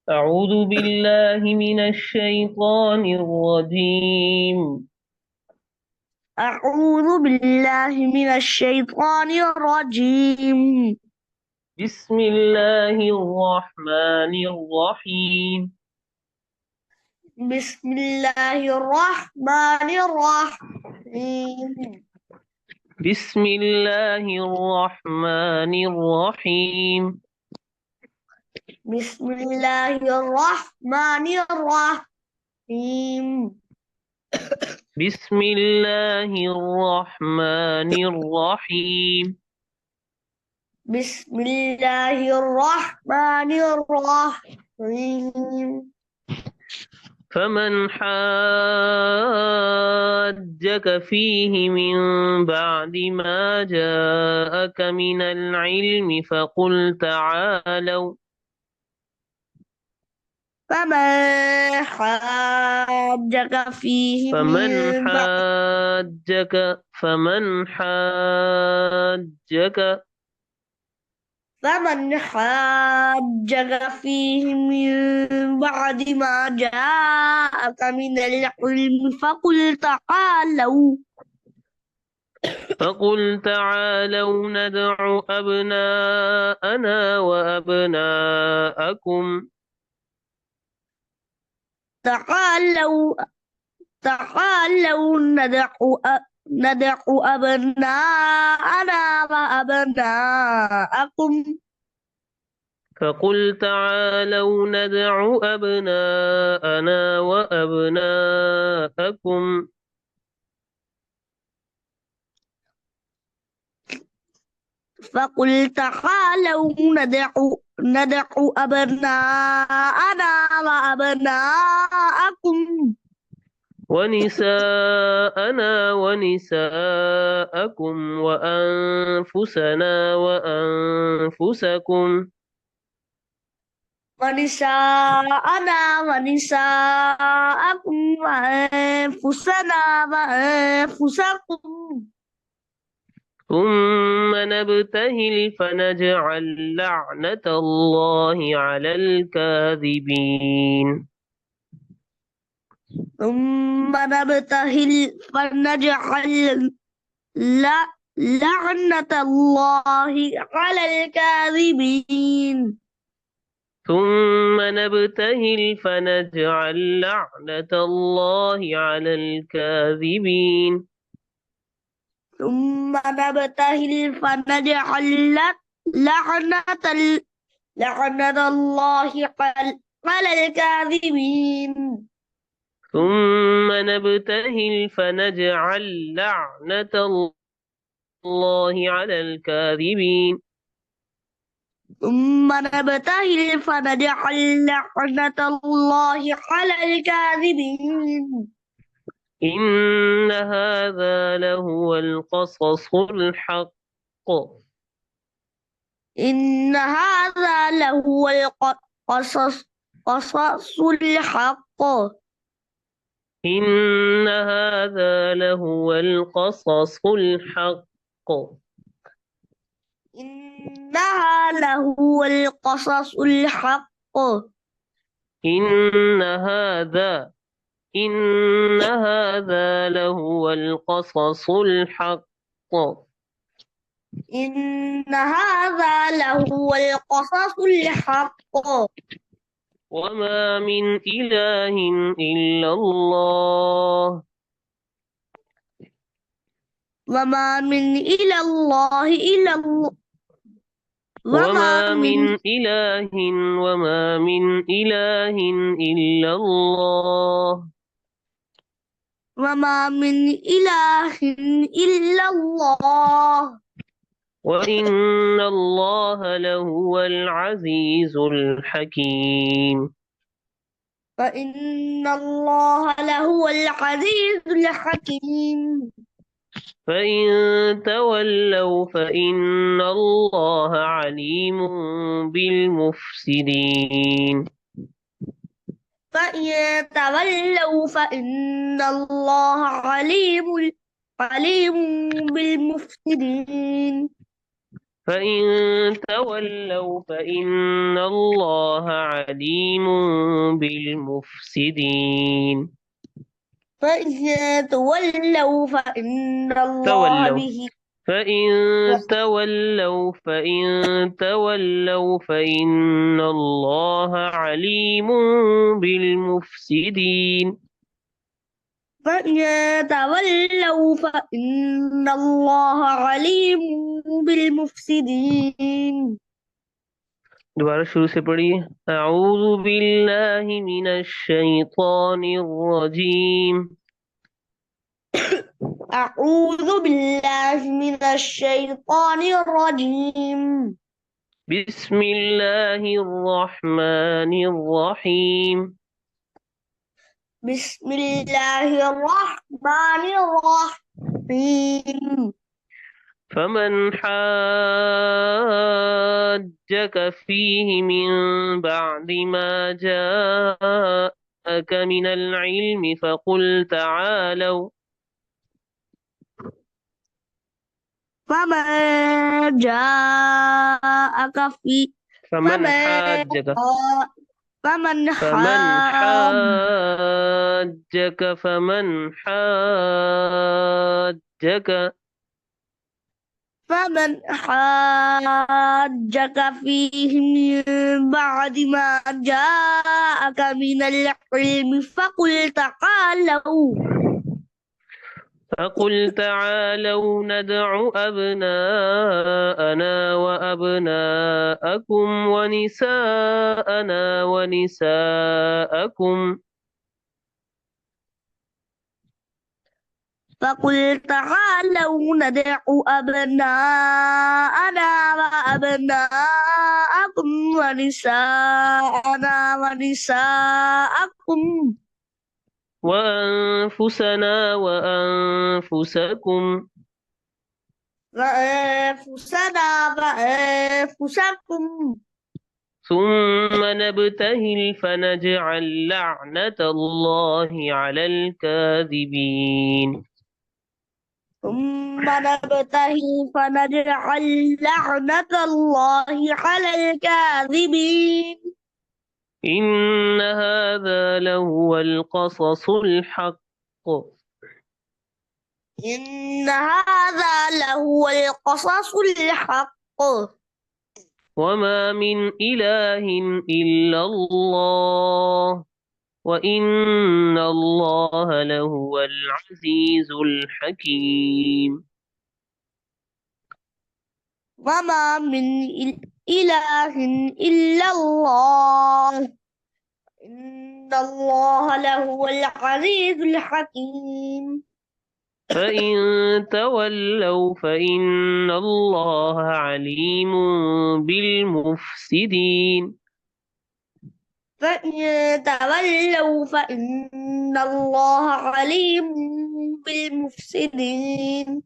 أعوذ بالله من الشيطان الرجيم. أعوذ بالله من الشيطان الرجيم. بسم الله الرحمن الرحيم. بسم الله الرحمن الرحيم. بسم الله الرحمن الرحيم. بسم الله الرحمن الرحيم. بسم الله الرحمن الرحيم. بسم الله الرحمن الرحيم. فمن حاجك فيه من بعد ما جاءك من العلم فمن حاجك فيه فمن من بعد حاجك فمن حاجك فمن حاجك فيه من بعد ما جاءك من العلم فقل تعالوا ندع أبناءنا وأبناءكم تعالوا تعالوا ندع أبناءنا وأبناءكم فقل تعالوا ندع أبناءنا وأبناءكم فقل تعالوا ندع أبناءنا وأبناءكم ونساءنا ونساءكم وأنفسنا وأنفسكم ونساءنا ونساءكم وأنفسنا وأنفسكم ثم نبتهل فنجعل لعنة الله على الكاذبين. ثم نبتهل فنجعل لعنة الله على الكاذبين. ثم نبتهل فنجعل لعنة الله على الكاذبين. ثم نبتهل فنجعل لعنة لعنة الله على الكاذبين. ثم نبتهل فنجعل لعنة الله على الكاذبين. ثم نبتهل فنجعل لعنة الله على الكاذبين. إن هذا لهو القصص الحق. إن هذا لهو قصص الحق. إن هذا لهو القصص الحق. إنها لهو القصص الحق. إن هذا إن هذا لهو القصص الحق. إن هذا لهو القصص الحق. وما من إله إلا الله. وما من إلى الله إلا الله. وما من إله وما من إله إلا الله. وما من إله إلا الله. وإن الله لهو العزيز الحكيم. فإن الله لهو العزيز الحكيم. فإن تولوا فإن الله عليم بالمفسدين. فإن تولوا فإن الله عليم بالمفسدين. فإن تولوا فإن الله عليم بالمفسدين. فإذا تولوا فإن الله تولوا به. فإن تولوا فإن الله عليم بالمفسدين. فإذا تولوا فإن الله عليم بالمفسدين. दोबारा शुरू से पढ़िए। अऊज़ु बिल्लाहि मिनश शैतानिर रजीम। أعوذ بالله من الشيطان الرجيم. बिस्मिल्लाहिर रहमानिर रहीम। بسم الله الرحمن الرحيم. فمن حاجك فيه من بعد ما جاءك من العلم فمن جاءك في فمن فمن حاجك فمن فمن حاجك فيه من بعد ما جاءك من العلم فقل تعالوا ندع أبناءنا وأبناءكم ونساءنا ونساءكم فقل تعالوا ندع أبناءنا وأبناءكم ونساءنا ونساءكم وأنفسنا وأنفسكم وأنفسكم ثم نبتهل فنجعل لعنة الله على الكاذبين. ثم نبتهل فنجعل لعنة الله على الكاذبين. إن هذا لهو القصص الحق إن هذا لهو القصص الحق. وما من إله إلا الله وإن الله لهو العزيز الحكيم. وما من إله إلا الله إن الله لهو العزيز الحكيم. فإن تولوا فإن الله عليم بالمفسدين. فإن تولوا فإن الله عليم بالمفسدين.